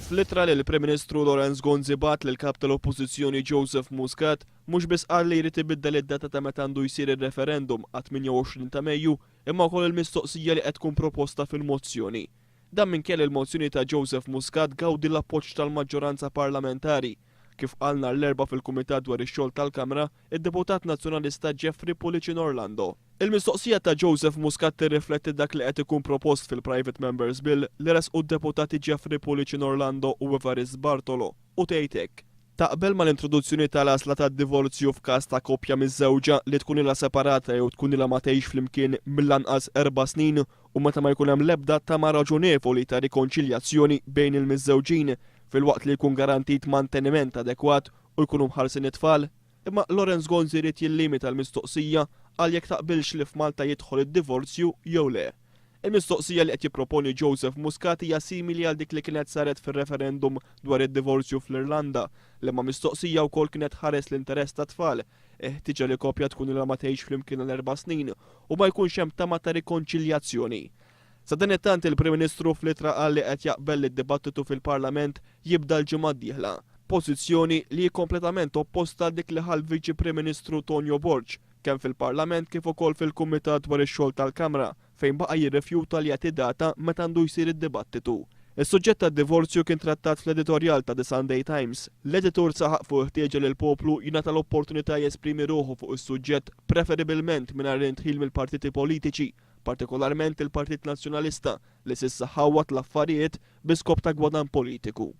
F'littra li l-Prim Ministru Lorenz Gonzi bat lil kap tal-Oppożizzjoni Joseph Muscat mhux biss qal li jrid ibiddel id-data ta' meta għandu jsir ir-referendum għat 28 ta' Mejju, imma wkoll il-mistoqsija li qed tkun proposta fil-mozzjoni. Dan minkejja il-mozzjoni ta' Joseph Muscat gawdi l-appoġġ tal-maġġoranza parlamentari. Kif qal nhar l-erba' fil-Kumitat dwar ix-xogħol tal-Kamra, id-Deputat Nazzjonalista Jeffrey Pullicin Orlando. Il-mistoqsija ta' Joseph Muscat tirrifletti dak li qed ikun propost fil-Private Members Bill li resqu d-deputati Jeffrey Pullicin Orlando u Evarist Bartolo u tgħid hekk. Taqbel mal-introduzzjoni tal-għażla tad-divorzju f'każ ta' koppja miż-żewġa li tkun ilha separata jew tkun ilha ma tgħix flimkien mill-anqas 4 snin u meta ma jkun hemm l-ebda tama raġunevoli ta' rikonċiljazzjoni bejn il-miżżewġin fil-waqt li jkun garantit manteniment adekwat u jkunu mħarsin it-tfal. Imma Lorenz Gonzi jrid jillimita l-mistoqsija għal jekk taqbilx li f'Malta jidħol id-divorzju jew le. Il-mistoqsija li qed jipproponi Joseph Muscat hija simili għal dik li kienet saret fir-referendum dwar id-divorzju fl-Irlanda, li ma mistoqsija wkoll kienet ħares l-interess ta' tfal, ħtiġa li koppja tkun ilha ma tgħix flimkien għal 4 snin u ma jkunx hemm tama ta' rikonċiljazzjoni. Sa dan it-tant il-Prim Ministru f'littra qal li qed jaqbel li d-dibattitu fil-Parlament jibda l-ġimgħa d-dieħla. Pożizzjoni li kompletament opposta dik li ħal Viċi Prim Ministru Tonio Borg kemm fil-Parlament kif ukoll fil-Kumitat dwar ix-xogħol tal-Kamra fejn baqa' jirrifjuta li jagħti data meta għandu jsir id-dibattitu. Is-suġġett tad-divorzju kien trattat fl-editorjal ta' The Sunday Times. L-editur saħaq fuq ħtieġa li l-poplu jingħata l-opportunità jesprimi ruħu fuq is-suġġett preferibilment mingħajr intħil mill-partiti politiċi, partikolarment il-Partit Nazzjonalista li s'issa ħawwat l-affarijiet bi skop ta' gwadan politiku.